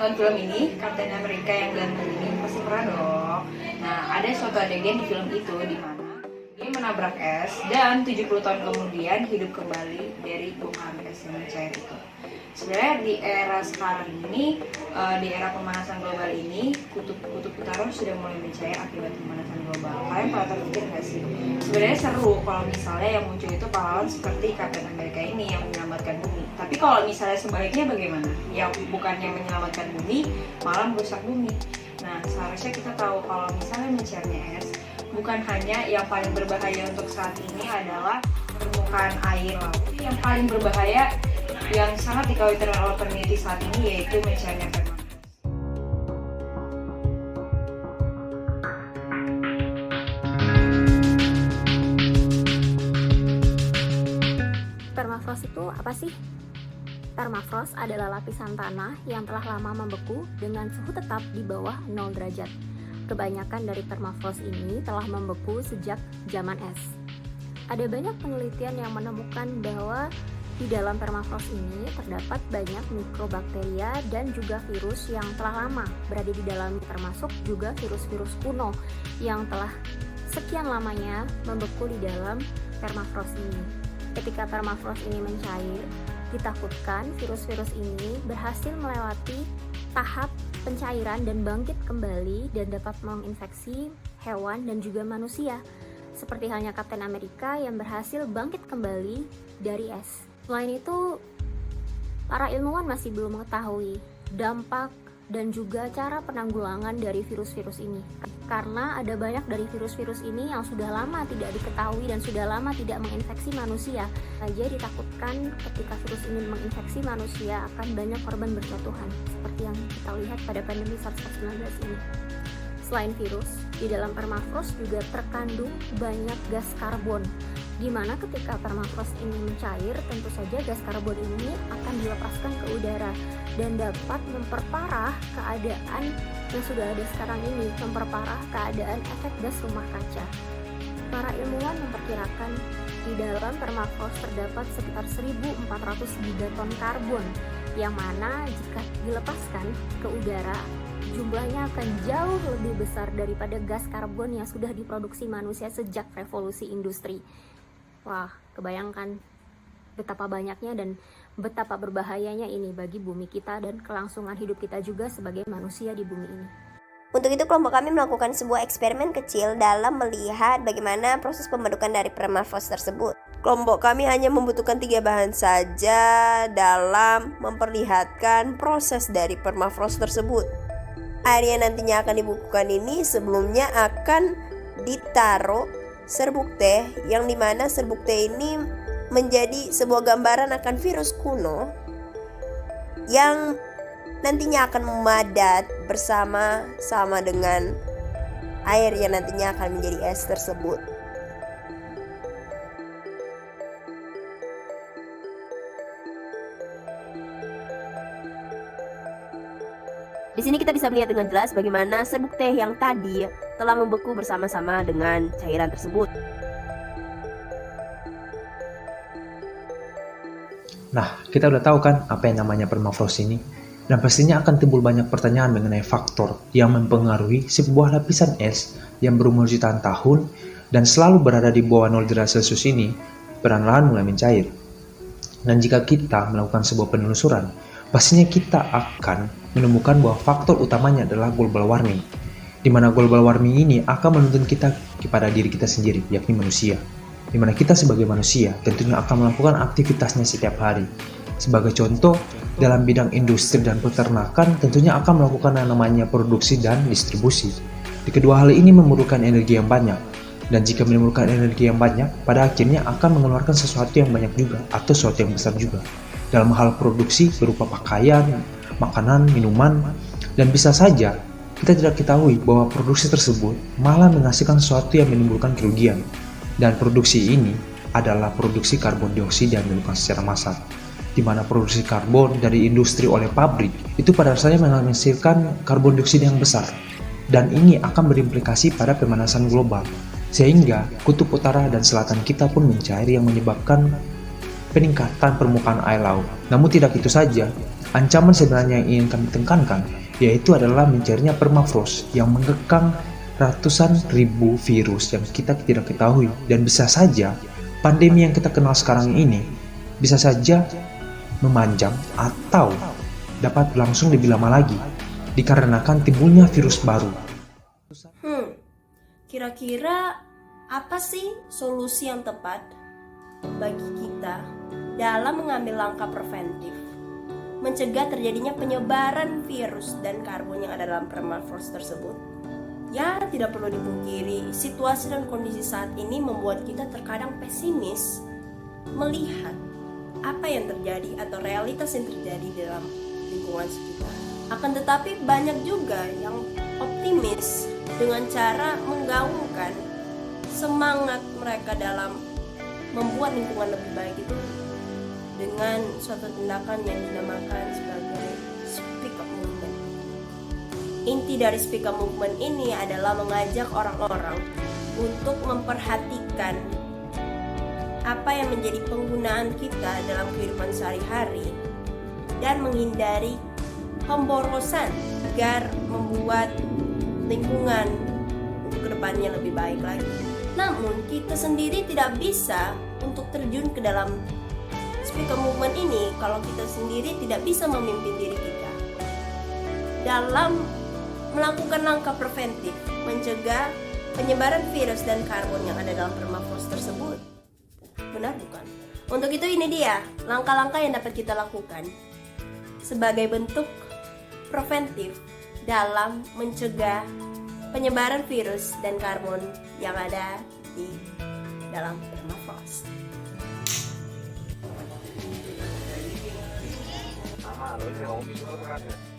nonton film ini, Captain America yang ganteng ini, pasti pernah dong. Nah, ada suatu adegan di film itu di mana dia menabrak es dan 70 tahun kemudian hidup kembali dari bongkahan es yang mencair itu. Sebenarnya di era sekarang ini, di era pemanasan global ini, kutub utara sudah mulai mencair akibat pemanasan global. Kalian pernah terpikir nggak sih? Sebenarnya seru kalau misalnya yang muncul itu pahlawan seperti Captain America ini yang menyelamatkan bumi. Tapi kalau misalnya sebaliknya bagaimana? Yang bukannya menyelamatkan bumi, malah merusak bumi. Nah, seharusnya kita tahu kalau misalnya mencairnya es, bukan hanya yang paling berbahaya untuk saat ini adalah permukaan air laut. Yang paling berbahaya yang sangat dikhawatirkan oleh peneliti saat ini yaitu mencairnya permafrost. Permafrost itu apa sih? Permafrost adalah lapisan tanah yang telah lama membeku dengan suhu tetap di bawah 0 derajat. Kebanyakan dari permafrost ini telah membeku sejak zaman es. Ada banyak penelitian yang menemukan bahwa di dalam permafrost ini terdapat banyak mikrobakteria dan juga virus yang telah lama berada di dalam, termasuk juga virus-virus kuno yang telah sekian lamanya membeku di dalam permafrost ini. Ketika permafrost ini mencair, ditakutkan virus-virus ini berhasil melewati tahap pencairan dan bangkit kembali dan dapat menginfeksi hewan dan juga manusia, seperti halnya Captain America yang berhasil bangkit kembali dari es. Selain itu, para ilmuwan masih belum mengetahui dampak dan juga cara penanggulangan dari virus-virus ini. Karena ada banyak dari virus-virus ini yang sudah lama tidak diketahui dan sudah lama tidak menginfeksi manusia. Saja ditakutkan ketika virus ini menginfeksi manusia akan banyak korban berjatuhan, seperti yang kita lihat pada pandemi SARS-CoV-19 ini. Selain virus, di dalam permafrost juga terkandung banyak gas karbon, di mana ketika permafrost ini mencair, tentu saja gas karbon ini akan dilepaskan ke udara dan dapat memperparah keadaan yang sudah ada sekarang ini, memperparah keadaan efek gas rumah kaca. Para ilmuwan memperkirakan di dalam permafrost terdapat sekitar 1.400 gigaton karbon, yang mana jika dilepaskan ke udara, jumlahnya akan jauh lebih besar daripada gas karbon yang sudah diproduksi manusia sejak revolusi industri. Wah, kebayangkan betapa banyaknya dan betapa berbahayanya ini bagi bumi kita dan kelangsungan hidup kita juga sebagai manusia di bumi ini. Untuk itu kelompok kami melakukan sebuah eksperimen kecil dalam melihat bagaimana proses pembentukan dari permafrost tersebut. Kelompok kami hanya membutuhkan 3 bahan saja dalam memperlihatkan proses dari permafrost tersebut. Air yang nantinya akan dibukukan ini sebelumnya akan ditaruh serbuk teh, yang dimana serbuk teh ini menjadi sebuah gambaran akan virus kuno yang nantinya akan memadat bersama-sama dengan air yang nantinya akan menjadi es tersebut. Di sini kita bisa melihat dengan jelas bagaimana serbuk teh yang tadi telah membeku bersama-sama dengan cairan tersebut. Nah, kita udah tahu kan apa yang namanya permafrost ini? Dan pastinya akan timbul banyak pertanyaan mengenai faktor yang mempengaruhi sebuah lapisan es yang berumur jutaan tahun dan selalu berada di bawah 0 derajat Celcius ini perlahan-lahan mulai mencair. Dan jika kita melakukan sebuah penelusuran, pastinya kita akan menemukan bahwa faktor utamanya adalah global warming, di mana global warming ini akan menuntun kita kepada diri kita sendiri, yakni manusia, di mana kita sebagai manusia tentunya akan melakukan aktivitasnya setiap hari. Sebagai contoh, dalam bidang industri dan peternakan tentunya akan melakukan yang namanya produksi dan distribusi. Di kedua hal ini memerlukan energi yang banyak, dan jika memerlukan energi yang banyak, pada akhirnya akan mengeluarkan sesuatu yang banyak juga, atau sesuatu yang besar juga. Dalam hal produksi berupa pakaian, makanan, minuman, dan bisa saja kita tidak ketahui bahwa produksi tersebut malah menghasilkan sesuatu yang menimbulkan kerugian. Dan produksi ini adalah produksi karbon dioksida yang dilakukan secara massal, di mana produksi karbon dari industri oleh pabrik itu pada dasarnya menghasilkan karbon dioksida yang besar, dan ini akan berimplikasi pada pemanasan global, sehingga kutub utara dan selatan kita pun mencair yang menyebabkan peningkatan permukaan air laut. Namun tidak itu saja, Ancaman sebenarnya yang ingin kami tekankan yaitu adalah mencarinya permafrost yang mengekang ratusan ribu virus yang kita tidak ketahui, dan bisa saja pandemi yang kita kenal sekarang ini bisa saja memanjang atau dapat berlangsung lebih lama lagi dikarenakan timbulnya virus baru. Kira-kira apa sih solusi yang tepat bagi kita dalam mengambil langkah preventif mencegah terjadinya penyebaran virus dan karbon yang ada dalam permafrost tersebut? Ya, tidak perlu dipungkiri, situasi dan kondisi saat ini membuat kita terkadang pesimis melihat apa yang terjadi atau realitas yang terjadi dalam lingkungan sekitar. Akan tetapi banyak juga yang optimis dengan cara menggaungkan semangat mereka dalam membuat lingkungan lebih baik itu dengan suatu tindakan yang dinamakan sebagai Speak Up Movement. Inti dari Speak Up Movement ini adalah mengajak orang-orang untuk memperhatikan apa yang menjadi penggunaan kita dalam kehidupan sehari-hari dan menghindari pemborosan agar membuat lingkungan untuk kedepannya lebih baik lagi. Namun kita sendiri tidak bisa untuk terjun ke dalam Speak Up Movement ini kalau kita sendiri tidak bisa memimpin diri kita dalam melakukan langkah preventif mencegah penyebaran virus dan karbon yang ada dalam permafrost tersebut. Benar bukan? Untuk itu ini dia langkah-langkah yang dapat kita lakukan sebagai bentuk preventif dalam mencegah penyebaran virus dan karbon yang ada di dalam permafrost. Ah, lo hice,